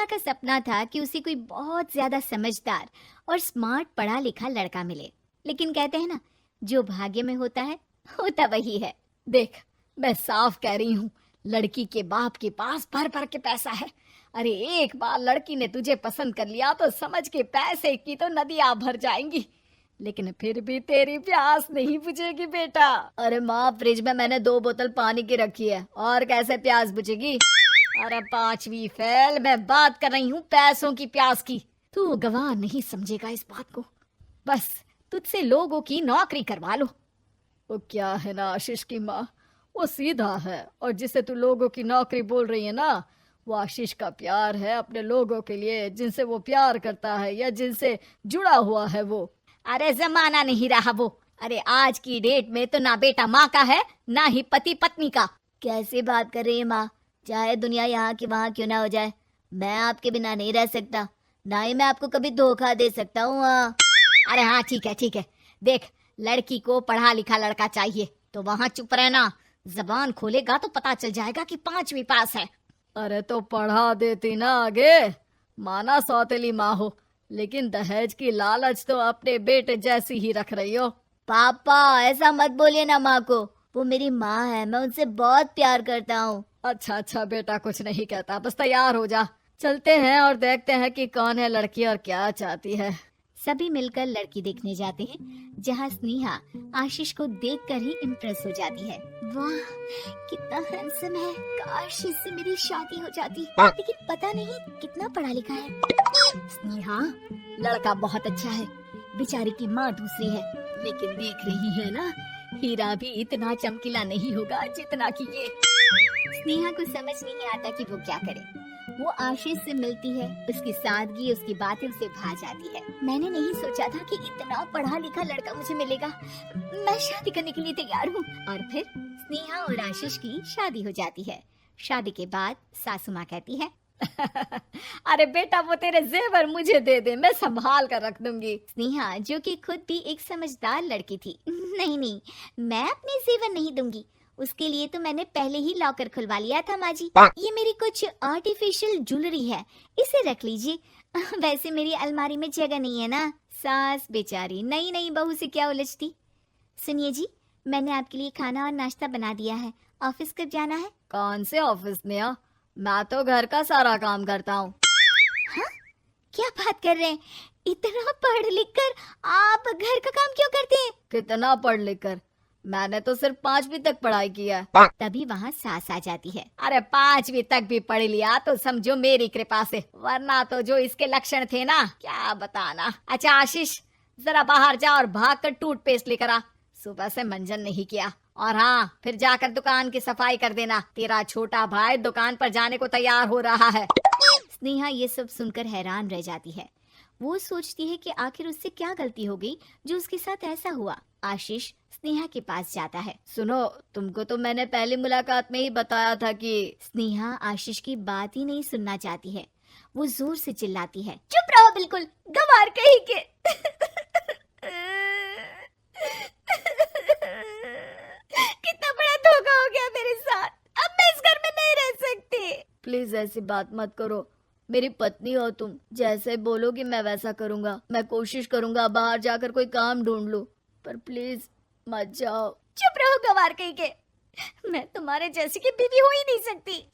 का सपना था कि उसे कोई बहुत ज्यादा समझदार और स्मार्ट पढ़ा लिखा लड़का मिले, लेकिन कहते हैं ना, जो भाग्य में होता है होता वही है। देख, मैं साफ कह रही हूँ, लड़की के बाप के पास भर भर के पैसा है। अरे एक बार लड़की ने तुझे पसंद कर लिया तो समझ के पैसे की तो नदियां भर जाएंगी, लेकिन फिर भी तेरी प्यास नहीं बुझेगी बेटा। अरे माँ, फ्रिज में मैंने 2 बोतल पानी की रखी है, और कैसे प्यास बुझेगी? अरे 5वीं फेल, मैं बात कर रही हूँ पैसों की प्यास की। तू गवाह नहीं समझेगा इस बात को। बस तुझसे लोगों की नौकरी करवा लो। वो क्या है ना आशीष की माँ, वो सीधा है, और जिसे तू लोगों की नौकरी बोल रही है ना, वो आशीष का प्यार है अपने लोगों के लिए, जिनसे वो प्यार करता है या जिनसे जुड़ा हुआ है वो। अरे जमाना नहीं रहा वो। अरे आज की डेट में तो ना बेटा माँ का है, ना ही पति पत्नी का। कैसी बात कर रही है माँ? चाहे दुनिया यहाँ की वहाँ क्यों ना हो जाए, मैं आपके बिना नहीं रह सकता, ना ही मैं आपको कभी धोखा दे सकता हूँ। अरे हाँ, ठीक है ठीक है। देख, लड़की को पढ़ा लिखा लड़का चाहिए तो वहाँ चुप रहना। जबान खोलेगा तो पता चल जाएगा कि 5वीं पास है। अरे तो पढ़ा देती ना आगे। माना सौतेली माँ हो, लेकिन दहेज की लालच तो अपने बेटे जैसी ही रख रही हो। पापा ऐसा मत बोलिए ना माँ को, वो मेरी माँ है, मैं उनसे बहुत प्यार करता हूँ। अच्छा अच्छा बेटा, कुछ नहीं कहता, बस तैयार हो जा, चलते हैं और देखते हैं कि कौन है लड़की और क्या चाहती है। सभी मिलकर लड़की देखने जाते हैं, जहाँ स्नेहा आशीष को देखकर ही इम्प्रेस हो जाती है। वाह, कितना हैंडसम है, काश इससे मेरी शादी हो जाती, लेकिन पता नहीं कितना पढ़ा लिखा है। स्नेहा, लड़का बहुत अच्छा है, बेचारी की माँ दूसरी है, लेकिन देख रही है ना, हीरा भी इतना चमकीला नहीं होगा जितना कि ये। स्नेहा को समझ नहीं आता कि वो क्या करे। वो आशीष से मिलती है, उसकी सादगी, उसकी बातें उसे भा जाती है। मैंने नहीं सोचा था कि इतना पढ़ा लिखा लड़का मुझे मिलेगा, मैं शादी करने के लिए तैयार हूँ। और फिर स्नेहा और आशीष की शादी हो जाती है। शादी के बाद सासू माँ कहती है, अरे बेटा, वो तेरे जेवर मुझे दे दे, मैं संभाल कर रख दूंगी। स्नेहा, जो कि खुद भी एक समझदार लड़की थी, नहीं नहीं, मैं अपने जेवर नहीं दूंगी, उसके लिए तो मैंने पहले ही लॉकर खुलवा लिया था माँ जी। ये मेरी कुछ आर्टिफिशियल ज्वेलरी है, इसे रख लीजिए। वैसे मेरी अलमारी में जगह नहीं है ना। सास बेचारी नई नई बहू से क्या उलझती। सुनिए जी, मैंने आपके लिए खाना और नाश्ता बना दिया है, ऑफिस कब जाना है? कौन से ऑफिस में? मैं तो घर का सारा काम करता हूँ। हाँ? क्या बात कर रहे हैं? इतना पढ़ लिख कर आप घर का काम क्यों करते हैं? कितना पढ़ लिख कर? मैंने तो सिर्फ 5वीं तक पढ़ाई की है। तभी वहाँ सास आ जाती है। अरे 5वीं तक भी पढ़ लिया तो समझो मेरी कृपा से, वरना तो जो इसके लक्षण थे ना, क्या बताना। अच्छा आशीष, जरा बाहर जा और भाग कर टूथपेस्ट लेकर आ, सुबह से मंजन नहीं किया। और हाँ, फिर जाकर दुकान की सफाई कर देना, तेरा छोटा भाई दुकान पर जाने को तैयार हो रहा है। स्नेहा ये सब सुनकर हैरान रह जाती है। वो सोचती है कि आखिर उससे क्या गलती हो गई जो उसके साथ ऐसा हुआ। आशीष स्नेहा के पास जाता है। सुनो, तुमको तो मैंने पहली मुलाकात में ही बताया था कि। स्नेहा आशीष की बात ही नहीं सुनना चाहती है। वो जोर से चिल्लाती है, चुप रहो बिल्कुल, गवार कहीं के। कितना बड़ा धोखा हो गया मेरे साथ, अब मैं इस घर में नहीं रह सकती। प्लीज ऐसी बात मत करो, मेरी पत्नी हो तुम, जैसे बोलोगी मैं वैसा करूंगा। मैं कोशिश करूंगा बाहर जाकर कोई काम ढूंढ लूं, पर प्लीज मत जाओ। चुप रहो गवार कहीं के, मैं तुम्हारे जैसी की बीवी हो ही नहीं सकती।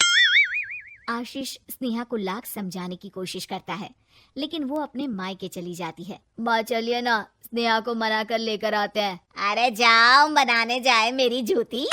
आशीष स्नेहा को लाख समझाने की कोशिश करता है, लेकिन वो अपने मायके चली जाती है। माँ चलिए ना, स्नेहा को मना कर लेकर आते हैं। अरे जाओ, बनाने जाए मेरी जूती,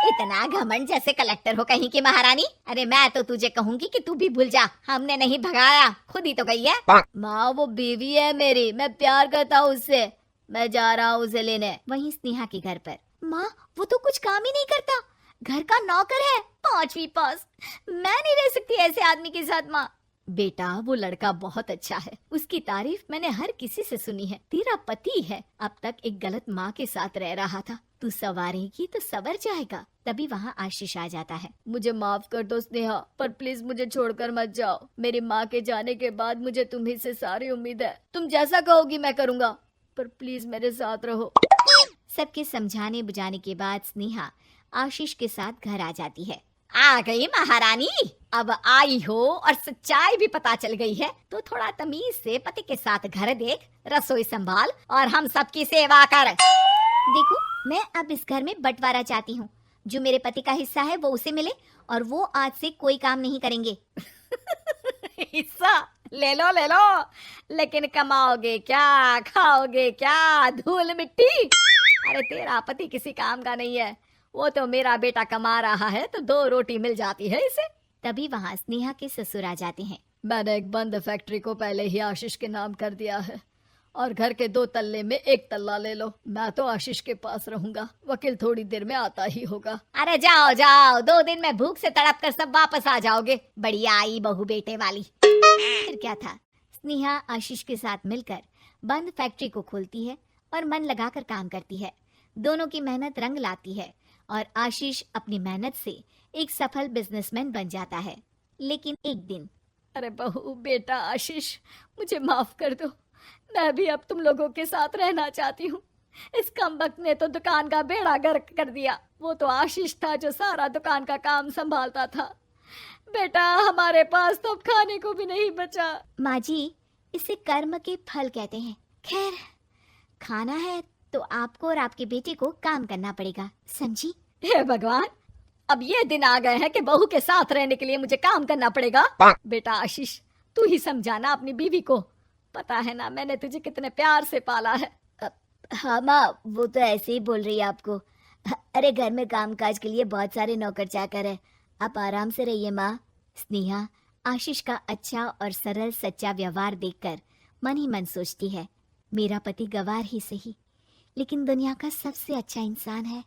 इतना घमंड जैसे कलेक्टर हो कहीं की महारानी। अरे मैं तो तुझे कहूंगी कि तू भी भूल जा, हमने नहीं भगाया, खुद ही तो गई है। माँ वो बीवी है मेरी, मैं प्यार करता हूँ उससे, मैं जा रहा हूँ उसे लेने। वहीं स्नेहा के घर पर, माँ वो तो कुछ काम ही नहीं करता, घर का नौकर है, 5वीं पास, मैं नहीं रह सकती ऐसे आदमी के साथ। माँ बेटा, वो लड़का बहुत अच्छा है, उसकी तारीफ मैंने हर किसी से सुनी है, तेरा पति है, अब तक एक गलत माँ के साथ रह रहा था, तू संवारेगी तो संवर जाएगा। तभी वहाँ आशीष आ जाता है। मुझे माफ कर दो स्नेहा, पर प्लीज मुझे छोड़कर मत जाओ। मेरी माँ के जाने के बाद मुझे तुम्ही से सारी उम्मीद है, तुम जैसा कहोगी मैं करूँगा, पर प्लीज मेरे साथ रहो। सबके समझाने बुझाने के बाद स्नेहा आशीष के साथ घर आ जाती है। आ गई महारानी। अब आई हो और सच्चाई भी पता चल गई है तो थोड़ा तमीज से पति के साथ घर देख, रसोई संभाल और हम सबकी सेवा कर। देखो, मैं अब इस घर में बंटवारा चाहती हूँ। जो मेरे पति का हिस्सा है वो उसे मिले और वो आज से कोई काम नहीं करेंगे। हिस्सा ले लो ले लो, लेकिन कमाओगे क्या, खाओगे क्या, धूल मिट्टी। अरे तेरा पति किसी काम का नहीं है, वो तो मेरा बेटा कमा रहा है तो 2 रोटी मिल जाती है इसे। तभी वहाँ स्नेहा के ससुर आ जाते हैं। मैंने एक बंद फैक्ट्री को पहले ही आशीष के नाम कर दिया है और घर के 2 तल्ले में 1 तल्ला ले लो। मैं तो आशीष के पास रहूंगा, वकील थोड़ी देर में आता ही होगा। अरे जाओ जाओ, 2 दिन में भूख से तड़प कर सब वापस आ जाओगे। बढ़िया आई बहू बेटे वाली। फिर क्या था, स्नेहा आशीष के साथ मिलकर बंद फैक्ट्री को खोलती है और मन लगाकर काम करती है। दोनों की मेहनत रंग लाती है और आशीष अपनी मेहनत से एक सफल बिजनेसमैन बन जाता है। लेकिन एक दिन, अरे बहू बेटा आशीष, मुझे माफ कर दो, मैं भी अब तुम लोगों के साथ रहना चाहती हूँ। इस कमबख्त ने तो दुकान का बेड़ा गर्क कर दिया। वो तो आशीष था जो सारा दुकान का काम संभालता था। बेटा हमारे पास तो अब खाने को भी नहीं बचा। माँ जी, इसे कर्म के फल कहते हैं। खैर, खाना है तो आपको और आपके बेटे को काम करना पड़ेगा, समझी? हे भगवान, अब ये दिन आ गए हैं कि बहू के साथ रहने के लिए मुझे काम करना पड़ेगा। बेटा आशीष, तू ही समझाना अपनी बीवी को। पता है ना मैंने तुझे कितने प्यार से पाला है। हाँ माँ, वो तो ऐसे ही बोल रही है आपको। अरे घर में कामकाज के लिए बहुत सारे नौकर चाकर है, आप आराम से रहिए माँ। स्नेहा आशीष का अच्छा और सरल सच्चा व्यवहार देखकर मन ही मन सोचती है, मेरा पति गवार ही सही, लेकिन दुनिया का सबसे अच्छा इंसान है।